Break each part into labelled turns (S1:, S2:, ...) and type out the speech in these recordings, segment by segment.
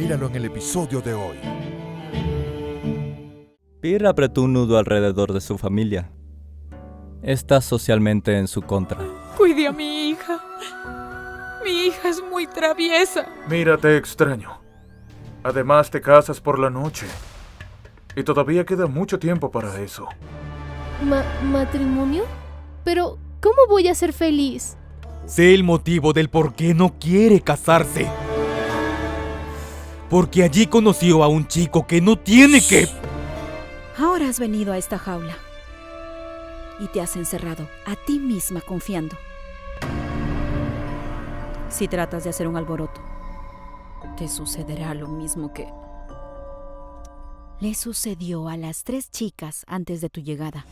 S1: Míralo en el episodio de hoy.
S2: Peer apretó un nudo alrededor de su familia. Está socialmente en su contra.
S3: Cuide a mi hija. Mi hija es muy traviesa.
S4: Mira, te extraño. Además, te casas por la noche. Y todavía queda mucho tiempo para eso.
S5: ¿Matrimonio? Pero, ¿cómo voy a ser feliz?
S6: Sé el motivo del por qué no quiere casarse. Porque allí conoció a un chico que no tiene que...
S7: Ahora has venido a esta jaula y te has encerrado a ti misma confiando. Si tratas de hacer un alboroto, te sucederá lo mismo que le sucedió a las 3 chicas antes de tu llegada.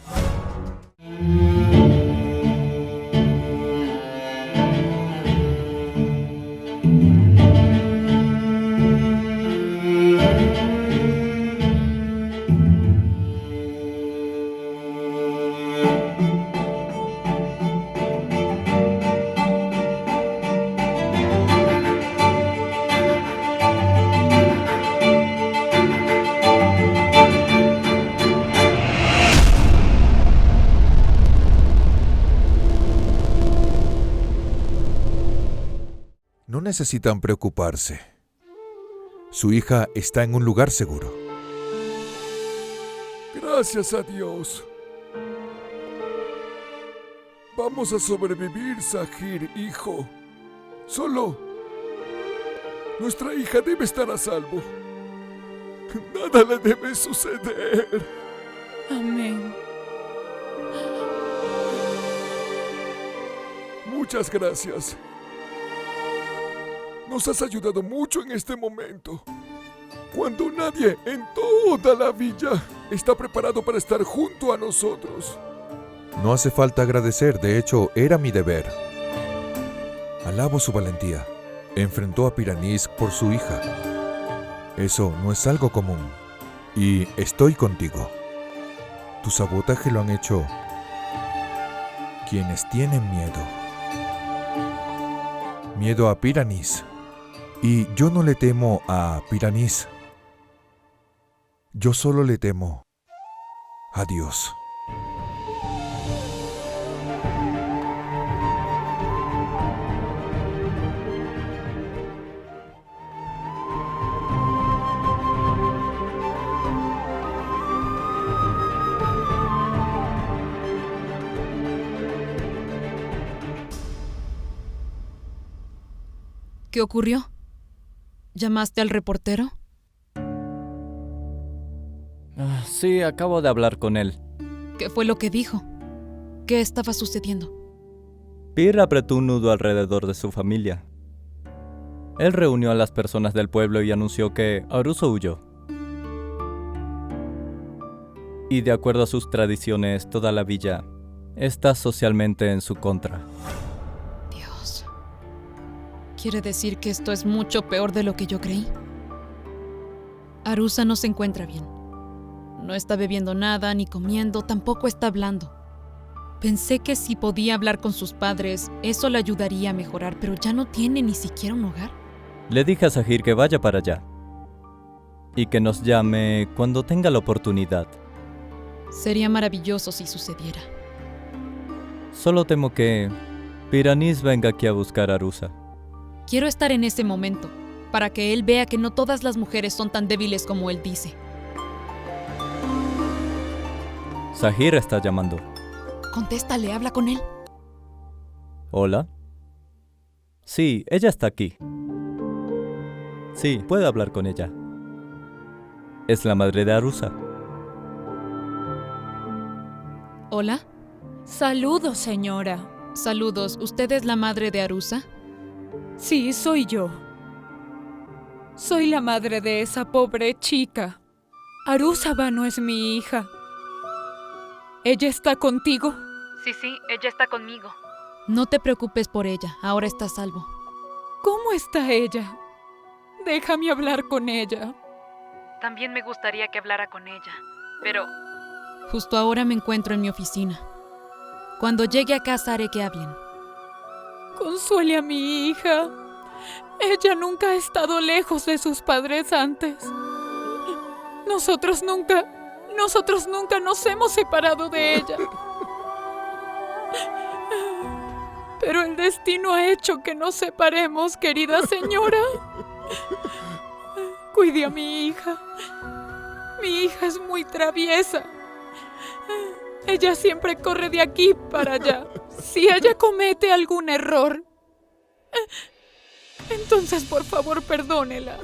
S1: No necesitan preocuparse. Su hija está en un lugar seguro.
S8: Gracias a Dios. Vamos a sobrevivir, Sahir, hijo. Solo nuestra hija debe estar a salvo. Nada le debe suceder.
S3: Amén.
S8: Muchas gracias. Nos has ayudado mucho en este momento. Cuando nadie en toda la villa está preparado para estar junto a nosotros.
S1: No hace falta agradecer, de hecho, era mi deber. Alabo su valentía. Enfrentó a Piranis por su hija. Eso no es algo común. Y estoy contigo. Tu sabotaje lo han hecho quienes tienen miedo. Miedo a Piranis. Y yo no le temo a Piranis. Yo solo le temo a Dios.
S3: ¿Qué ocurrió? ¿Llamaste al reportero?
S2: Sí, acabo de hablar con él.
S3: ¿Qué fue lo que dijo? ¿Qué estaba sucediendo?
S2: Peer apretó un nudo alrededor de su familia. Él reunió a las personas del pueblo y anunció que Arusa huyó. Y de acuerdo a sus tradiciones, toda la villa está socialmente en su contra.
S3: Dios. ¿Quiere decir que esto es mucho peor de lo que yo creí? Arusa no se encuentra bien. No está bebiendo nada, ni comiendo, tampoco está hablando. Pensé que si podía hablar con sus padres, eso le ayudaría a mejorar, pero ya no tiene ni siquiera un hogar.
S2: Le dije a Sahir que vaya para allá y que nos llame cuando tenga la oportunidad.
S3: Sería maravilloso si sucediera.
S2: Solo temo que Piranis venga aquí a buscar a Arusa.
S3: Quiero estar en ese momento, para que él vea que no todas las mujeres son tan débiles como él dice.
S2: Sahir está llamando.
S3: Contéstale, habla con él.
S2: ¿Hola? Sí, ella está aquí. Sí, puede hablar con ella. Es la madre de Arusa.
S3: ¿Hola?
S9: Saludos, señora.
S3: Saludos, ¿usted es la madre de Arusa?
S9: Sí, soy yo. Soy la madre de esa pobre chica. Arusaba no es mi hija. ¿Ella está contigo?
S3: Sí, ella está conmigo. No te preocupes por ella, ahora está a salvo.
S9: ¿Cómo está ella? Déjame hablar con ella.
S3: También me gustaría que hablara con ella, pero... Justo ahora me encuentro en mi oficina. Cuando llegue a casa haré que hablen.
S9: Consuele a mi hija. Ella nunca ha estado lejos de sus padres antes. Nosotros nunca nos hemos separado de ella. Pero el destino ha hecho que nos separemos, querida señora. Cuide a mi hija. Mi hija es muy traviesa. Ella siempre corre de aquí para allá. Si ella comete algún error, entonces por favor perdónela.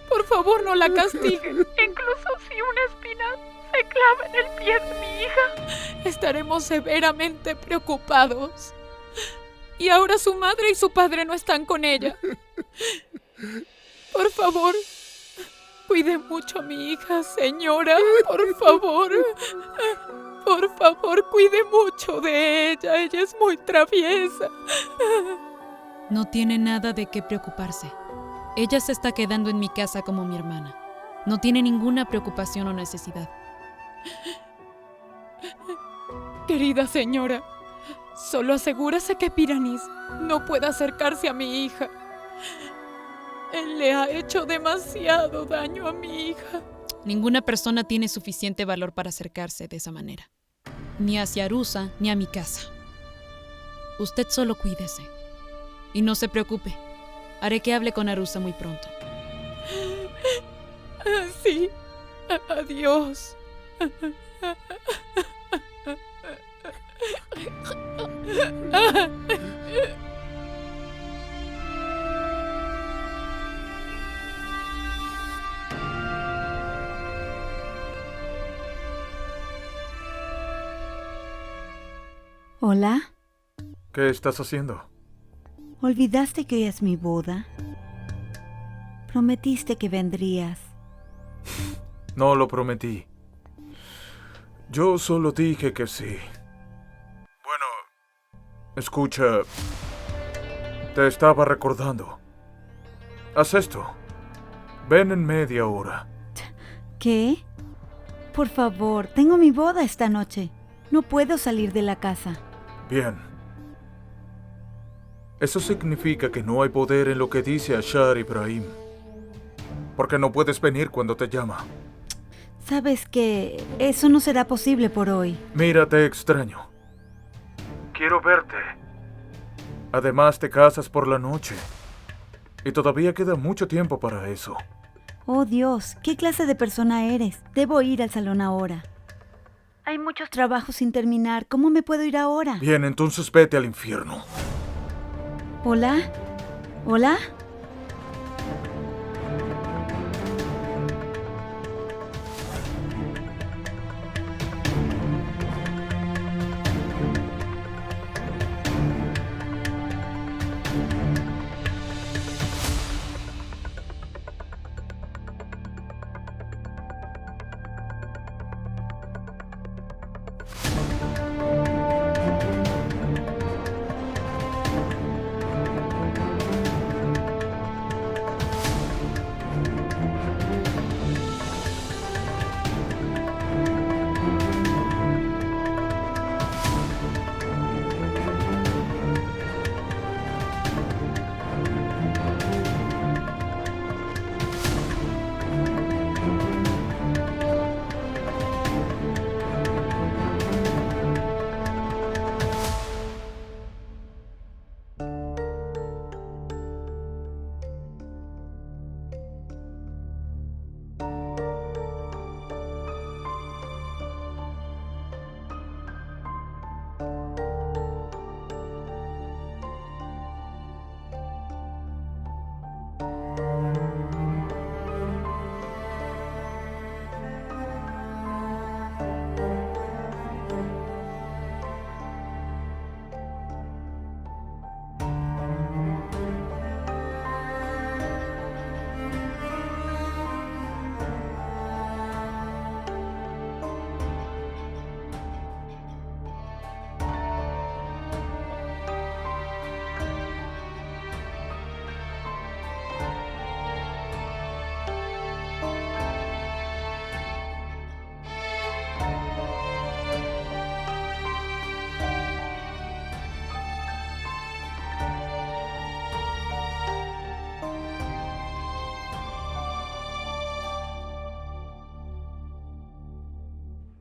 S9: Por favor no la castigue. Incluso si una espina se clava en el pie de mi hija, estaremos severamente preocupados. Y ahora su madre y su padre no están con ella. Por favor, cuide mucho a mi hija, señora. Por favor. Por favor, cuide mucho de ella. Ella es muy traviesa.
S3: No tiene nada de qué preocuparse. Ella se está quedando en mi casa como mi hermana. No tiene ninguna preocupación o necesidad.
S9: Querida señora, solo asegúrese que Piranis no pueda acercarse a mi hija. Él le ha hecho demasiado daño a mi hija.
S3: Ninguna persona tiene suficiente valor para acercarse de esa manera. Ni hacia Arusa, ni a mi casa. Usted solo cuídese. Y no se preocupe. Haré que hable con Arusa muy pronto.
S9: Sí. Adiós.
S10: Hola,
S4: ¿Qué estás haciendo?
S10: ¿olvidaste que hoy es mi boda? Prometiste que vendrías.
S4: No lo prometí. Yo solo dije que sí. Bueno, escucha. Te estaba recordando. Haz esto. Ven en media hora.
S10: ¿Qué? Por favor, tengo mi boda esta noche. No puedo salir de la casa.
S4: Bien. Eso significa que no hay poder en lo que dice Ashar Ibrahim. Porque no puedes venir cuando te llama.
S10: Sabes que eso no será posible por hoy.
S4: Mira, te extraño. Quiero verte. Además, te casas por la noche. Y todavía queda mucho tiempo para eso.
S10: Oh Dios, ¿qué clase de persona eres? Debo ir al salón ahora. Hay muchos trabajos sin terminar. ¿Cómo me puedo ir ahora?
S4: Bien, entonces vete al infierno.
S10: ¿Hola? ¿Hola?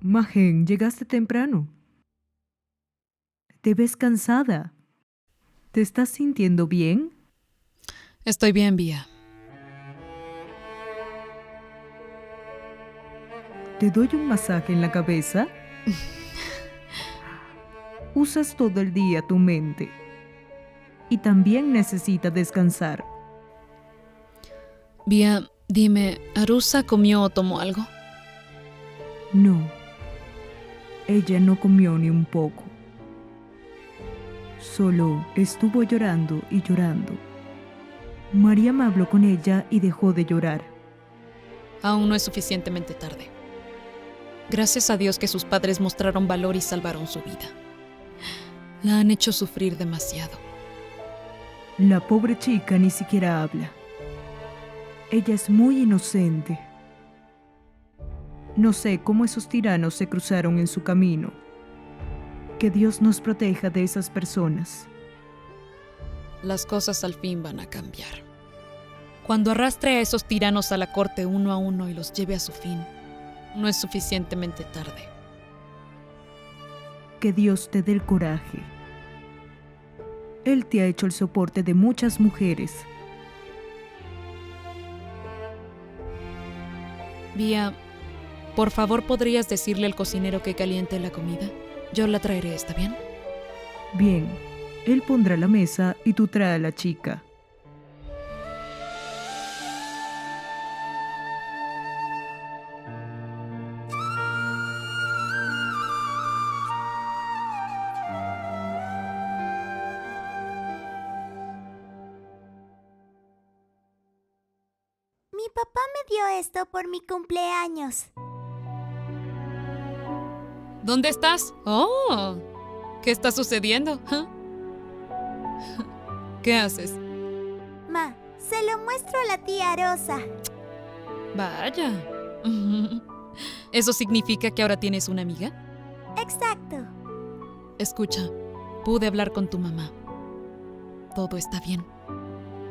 S11: Magen, llegaste temprano. Te ves cansada. ¿Te estás sintiendo bien?
S3: Estoy bien, Vía.
S11: ¿Te doy un masaje en la cabeza? Usas todo el día tu mente. Y también necesitas descansar.
S3: Vía, dime, ¿Arusa comió o tomó algo?
S11: No. Ella no comió ni un poco. Solo estuvo llorando y llorando. Mariam habló con ella y dejó de llorar.
S3: Aún no es suficientemente tarde. Gracias a Dios que sus padres mostraron valor y salvaron su vida. La han hecho sufrir demasiado.
S11: La pobre chica ni siquiera habla. Ella es muy inocente. No sé cómo esos tiranos se cruzaron en su camino. Que Dios nos proteja de esas personas.
S3: Las cosas al fin van a cambiar. Cuando arrastre a esos tiranos a la corte uno a uno y los lleve a su fin, no es suficientemente tarde.
S11: Que Dios te dé el coraje. Él te ha hecho el soporte de muchas mujeres.
S3: Vía, por favor, ¿podrías decirle al cocinero que caliente la comida? Yo la traeré, ¿está bien?
S11: Bien, él pondrá la mesa y tú trae a la chica.
S12: Mi papá me dio esto por mi cumpleaños.
S3: ¿Dónde estás? ¡Oh! ¿Qué está sucediendo? ¿Ah? ¿Qué haces?
S12: Ma, se lo muestro a la tía Rosa.
S3: Vaya. ¿Eso significa que ahora tienes una amiga?
S12: Exacto.
S3: Escucha, pude hablar con tu mamá. Todo está bien.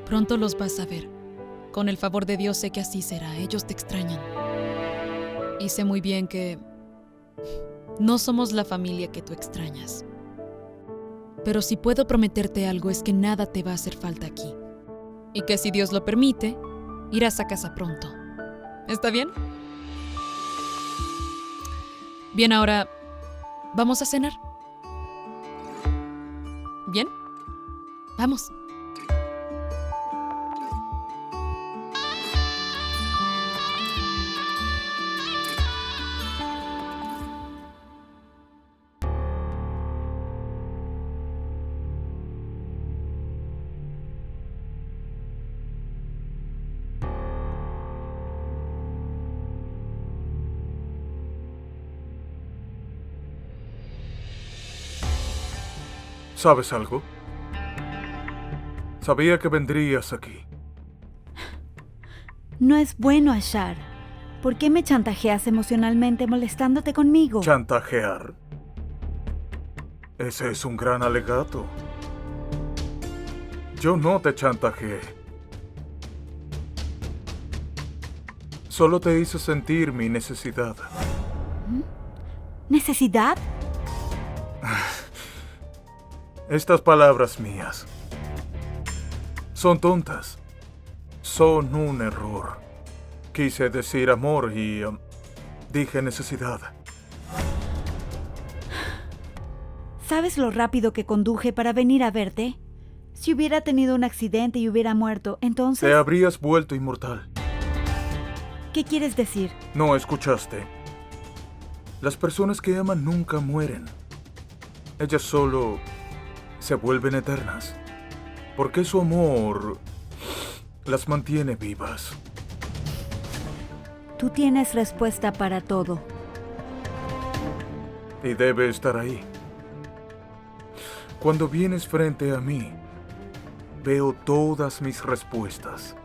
S3: Pronto los vas a ver. Con el favor de Dios sé que así será. Ellos te extrañan. Y sé muy bien que no somos la familia que tú extrañas. Pero si puedo prometerte algo es que nada te va a hacer falta aquí. Y que si Dios lo permite, irás a casa pronto. ¿Está bien? Bien, ahora, ¿vamos a cenar? ¿Bien? Vamos.
S4: ¿Sabes algo? Sabía que vendrías aquí.
S10: No es bueno, Ashar. ¿Por qué me chantajeas emocionalmente molestándote conmigo?
S4: ¿Chantajear? Ese es un gran alegato. Yo no te chantajeé. Solo te hice sentir mi necesidad.
S10: ¿Necesidad?
S4: Estas palabras mías son tontas. Son un error. Quise decir amor y dije necesidad.
S10: ¿Sabes lo rápido que conduje para venir a verte? Si hubiera tenido un accidente y hubiera muerto, entonces...
S4: Te habrías vuelto inmortal.
S10: ¿Qué quieres decir?
S4: No escuchaste. Las personas que aman nunca mueren. Ellas solo se vuelven eternas. Porque su amor las mantiene vivas.
S10: Tú tienes respuesta para todo.
S4: Y debe estar ahí. Cuando vienes frente a mí, veo todas mis respuestas.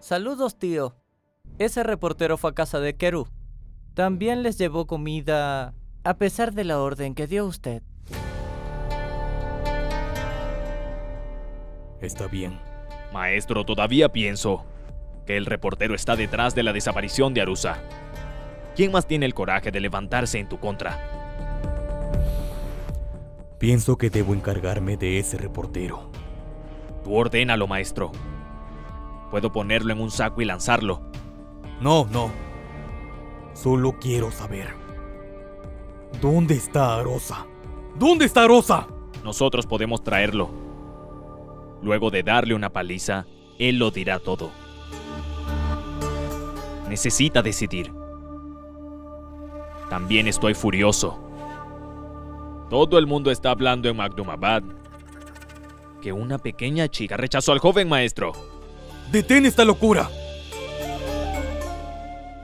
S2: Saludos, tío. Ese reportero fue a casa de Keru. También les llevó comida
S13: A pesar de la orden que dio usted.
S6: Está bien.
S14: Maestro, todavía pienso que el reportero está detrás de la desaparición de Arusa. ¿Quién más tiene el coraje de levantarse en tu contra?
S6: Pienso que debo encargarme de ese reportero.
S14: Tú ordénalo, maestro. Puedo ponerlo en un saco y lanzarlo.
S6: No. Solo quiero saber. ¿Dónde está Arosa? ¿Dónde está Arosa?
S14: Nosotros podemos traerlo. Luego de darle una paliza, él lo dirá todo. Necesita decidir. También estoy furioso. Todo el mundo está hablando en Magdumabad que una pequeña chica rechazó al joven maestro.
S6: ¡Detén esta locura!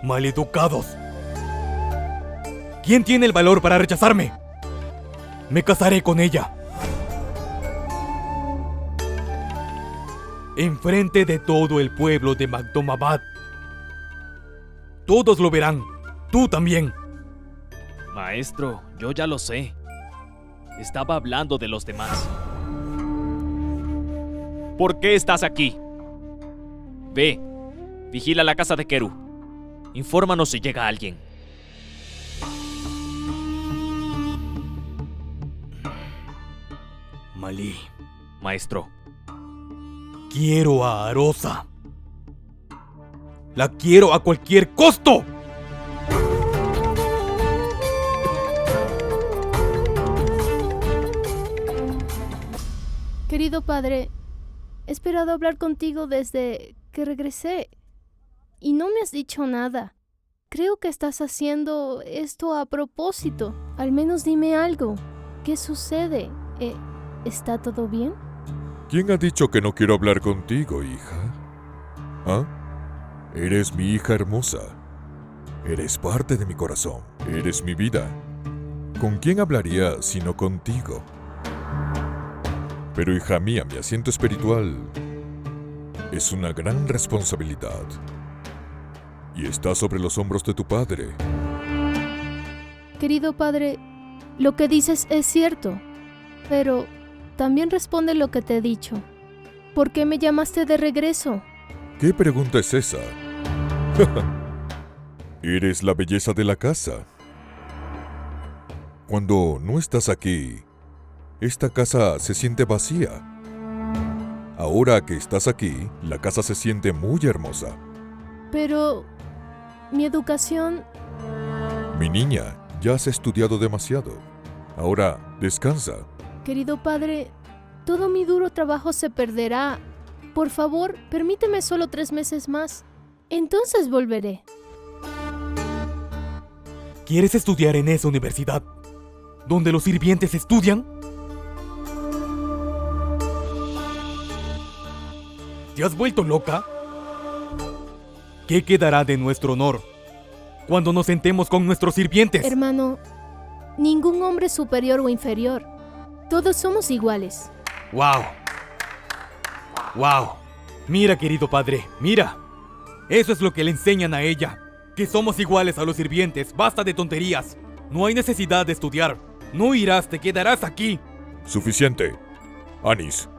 S6: ¡Maleducados! ¿Quién tiene el valor para rechazarme? Me casaré con ella. Enfrente de todo el pueblo de Magdumabad. Todos lo verán. Tú también.
S14: Maestro, yo ya lo sé. Estaba hablando de los demás. ¿Por qué estás aquí? Ve, vigila la casa de Keru. Infórmanos si llega alguien.
S6: Malí.
S14: Maestro.
S6: Quiero a Arosa. La quiero a cualquier costo.
S5: Querido padre, he esperado hablar contigo desde que regresé y no me has dicho nada. Creo que estás haciendo esto a propósito. Al menos dime algo. ¿Qué sucede? ¿Está todo bien?
S8: ¿Quién ha dicho que no quiero hablar contigo, hija? ¿Ah? Eres mi hija hermosa. Eres parte de mi corazón. Eres mi vida. ¿Con quién hablaría sino contigo? Pero hija mía, mi asiento espiritual es una gran responsabilidad. Y está sobre los hombros de tu padre.
S5: Querido padre, lo que dices es cierto, pero también responde lo que te he dicho. ¿Por qué me llamaste de regreso?
S8: ¿Qué pregunta es esa? Eres la belleza de la casa. Cuando no estás aquí, esta casa se siente vacía. Ahora que estás aquí, la casa se siente muy hermosa.
S5: Pero mi educación...
S8: Mi niña, ya has estudiado demasiado. Ahora, descansa.
S5: Querido padre, todo mi duro trabajo se perderá. Por favor, permíteme solo 3 meses más. Entonces volveré.
S6: ¿Quieres estudiar en esa universidad donde los sirvientes estudian? ¿Te has vuelto loca? ¿Qué quedará de nuestro honor cuando nos sentemos con nuestros sirvientes?
S5: Hermano, ningún hombre es superior o inferior. Todos somos iguales.
S6: ¡Wow! ¡Wow! Mira, querido padre, mira. Eso es lo que le enseñan a ella. Que somos iguales a los sirvientes. Basta de tonterías. No hay necesidad de estudiar. No irás, te quedarás aquí.
S8: Suficiente. Anis,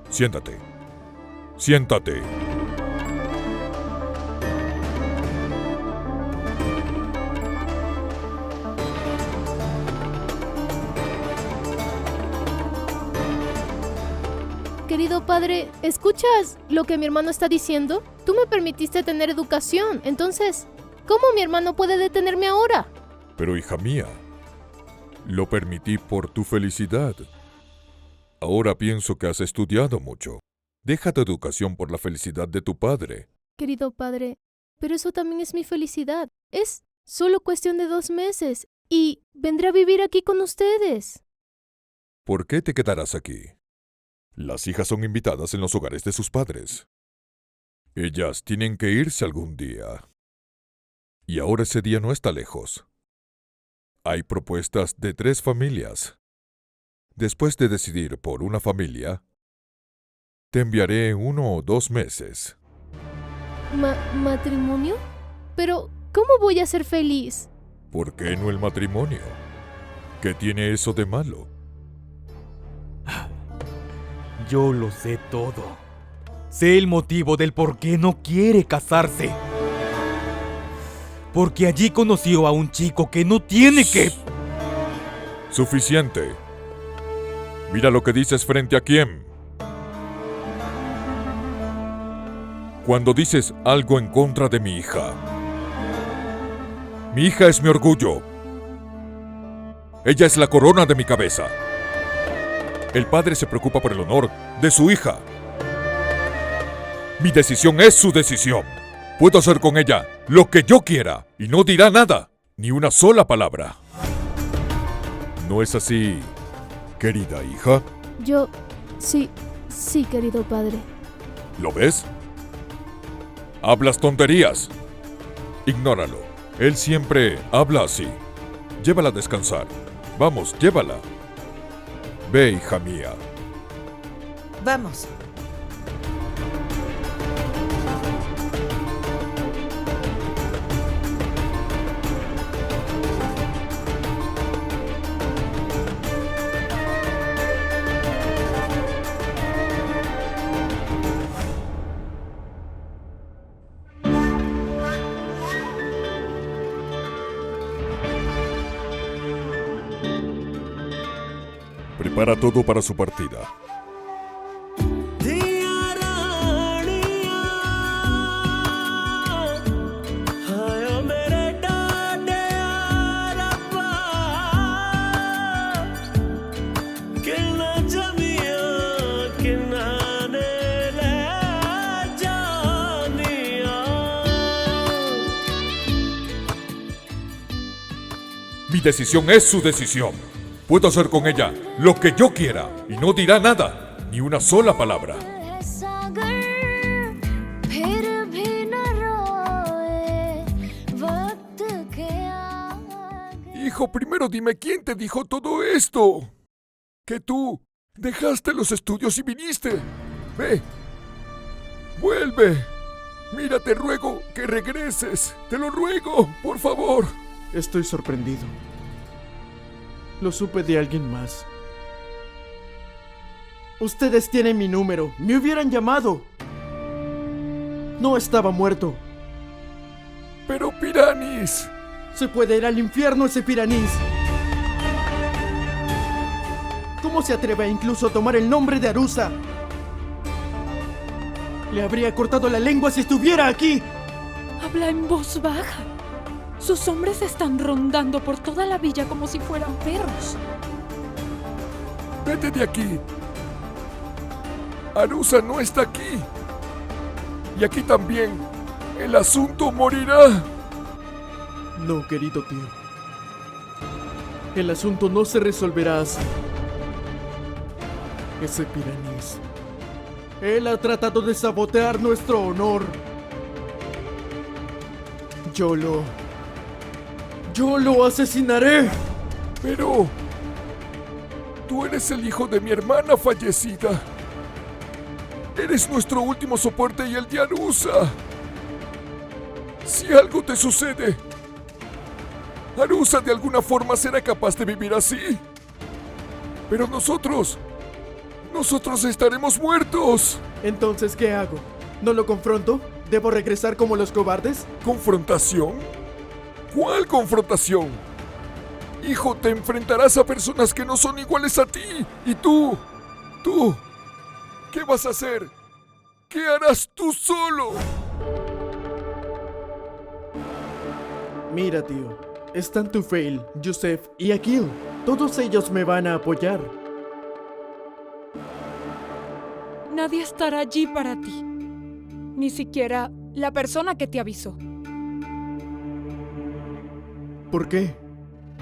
S8: siéntate. Siéntate.
S5: Querido padre, ¿escuchas lo que mi hermano está diciendo? Tú me permitiste tener educación, entonces, ¿cómo mi hermano puede detenerme ahora?
S8: Pero hija mía, lo permití por tu felicidad. Ahora pienso que has estudiado mucho. Deja tu educación por la felicidad de tu padre.
S5: Querido padre, pero eso también es mi felicidad. Es solo cuestión de 2 meses y vendré a vivir aquí con ustedes.
S8: ¿Por qué te quedarás aquí? Las hijas son invitadas en los hogares de sus padres. Ellas tienen que irse algún día. Y ahora ese día no está lejos. Hay propuestas de 3 familias. Después de decidir por una familia, te enviaré en 1 o 2 meses.
S5: ¿Matrimonio? Pero, ¿cómo voy a ser feliz?
S8: ¿Por qué no el matrimonio? ¿Qué tiene eso de malo?
S6: Yo lo sé todo. Sé el motivo del por qué no quiere casarse. Porque allí conoció a un chico que no tiene que...
S8: Suficiente. Mira lo que dices frente a quién. Cuando dices algo en contra de mi hija es mi orgullo. Ella es la corona de mi cabeza. El padre se preocupa por el honor de su hija. Mi decisión es su decisión. Puedo hacer con ella lo que yo quiera y no dirá nada, ni una sola palabra. ¿No es así, querida hija?
S5: Sí, querido padre.
S8: ¿Lo ves? Hablas tonterías. Ignóralo. Él siempre habla así. Llévala a descansar. Vamos, llévala. Ve, hija mía.
S15: Vamos.
S8: Prepara todo para su partida. Mi decisión es su decisión. Puedo hacer con ella lo que yo quiera y no dirá nada, ni una sola palabra. Hijo, primero dime quién te dijo todo esto. Que tú dejaste los estudios y viniste. Ve. Vuelve. Mira, te ruego que regreses. Te lo ruego, por favor.
S16: Estoy sorprendido. Lo supe de alguien más. Ustedes tienen mi número. Me hubieran llamado. No estaba muerto.
S8: Pero Piranis.
S16: Se puede ir al infierno ese Piranis. ¿Cómo se atreve a incluso tomar el nombre de Arusa? Le habría cortado la lengua si estuviera aquí.
S9: Habla en voz baja. Sus hombres están rondando por toda la villa como si fueran perros.
S8: Vete de aquí. Arusa no está aquí. Y aquí también. El asunto morirá.
S16: No, querido tío. El asunto no se resolverá así. Ese Piranis. Él ha tratado de sabotear nuestro honor. Yo lo asesinaré.
S8: Pero... tú eres el hijo de mi hermana fallecida. Eres nuestro último soporte y el de Arusa. Si algo te sucede, Arusa de alguna forma será capaz de vivir así. Pero nosotros estaremos muertos.
S16: Entonces, ¿qué hago? ¿No lo confronto? ¿Debo regresar como los cobardes?
S8: ¿Confrontación? ¿Cuál confrontación? Hijo, te enfrentarás a personas que no son iguales a ti. Y tú, ¿qué vas a hacer? ¿Qué harás tú solo?
S16: Mira, tío, están Tufail, Yusef y Akil. Todos ellos me van a apoyar.
S9: Nadie estará allí para ti. Ni siquiera la persona que te avisó.
S16: ¿Por qué?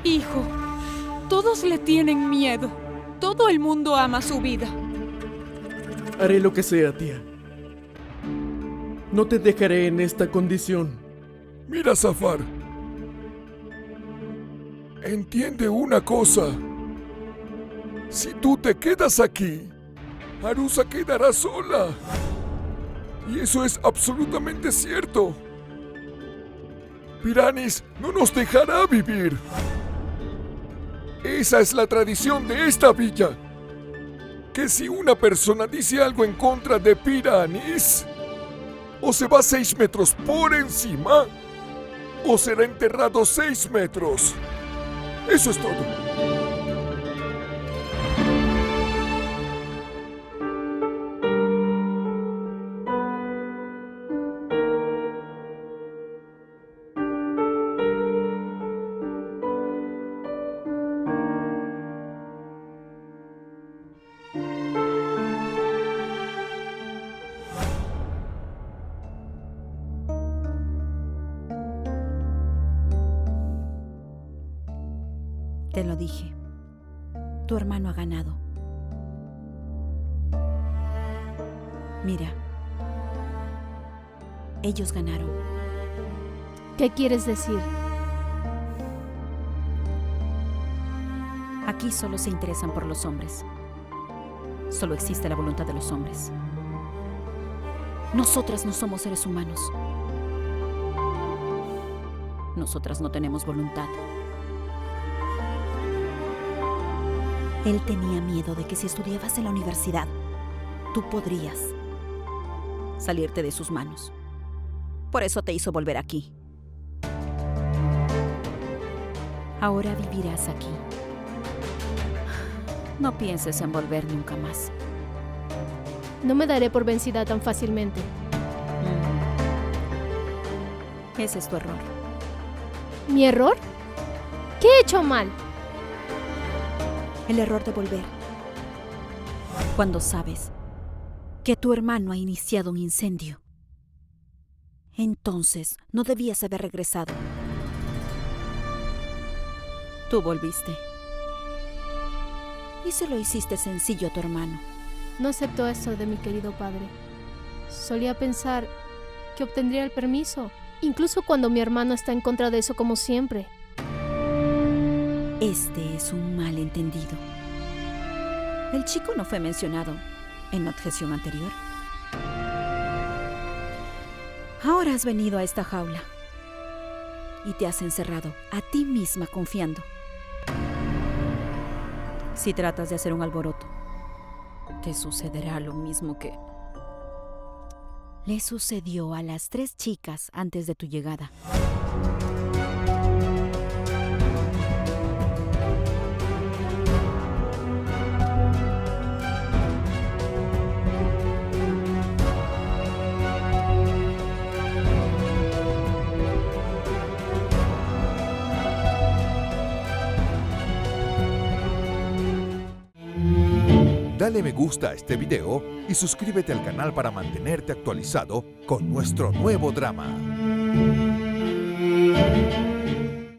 S9: Hijo, todos le tienen miedo. Todo el mundo ama su vida.
S16: Haré lo que sea, tía. No te dejaré en esta condición.
S8: Mira, Zafar. Entiende una cosa. Si tú te quedas aquí, Arusa quedará sola. Y eso es absolutamente cierto. Piranis no nos dejará vivir. Esa es la tradición de esta villa. Que si una persona dice algo en contra de Piranis, o se va 6 metros por encima, o será enterrado 6 metros. Eso es todo.
S7: Te lo dije. Tu hermano ha ganado. Mira. Ellos ganaron.
S5: ¿Qué quieres decir?
S7: Aquí solo se interesan por los hombres. Solo existe la voluntad de los hombres. Nosotras no somos seres humanos. Nosotras no tenemos voluntad. Él tenía miedo de que si estudiabas en la universidad, tú podrías salirte de sus manos. Por eso te hizo volver aquí. Ahora vivirás aquí. No pienses en volver nunca más.
S5: No me daré por vencida tan fácilmente.
S7: Ese es tu error.
S5: ¿Mi error? ¿Qué he hecho mal?
S7: El error de volver. Cuando sabes que tu hermano ha iniciado un incendio, entonces no debías haber regresado. Tú volviste. Y se lo hiciste sencillo a tu hermano.
S5: No acepto eso de mi querido padre. Solía pensar que obtendría el permiso, incluso cuando mi hermano está en contra de eso como siempre.
S7: Este es un malentendido. El chico no fue mencionado en la objeción anterior. Ahora has venido a esta jaula y te has encerrado a ti misma confiando. Si tratas de hacer un alboroto, te sucederá lo mismo que le sucedió a las 3 chicas antes de tu llegada.
S1: Dale me gusta a este video y suscríbete al canal para mantenerte actualizado con nuestro nuevo drama.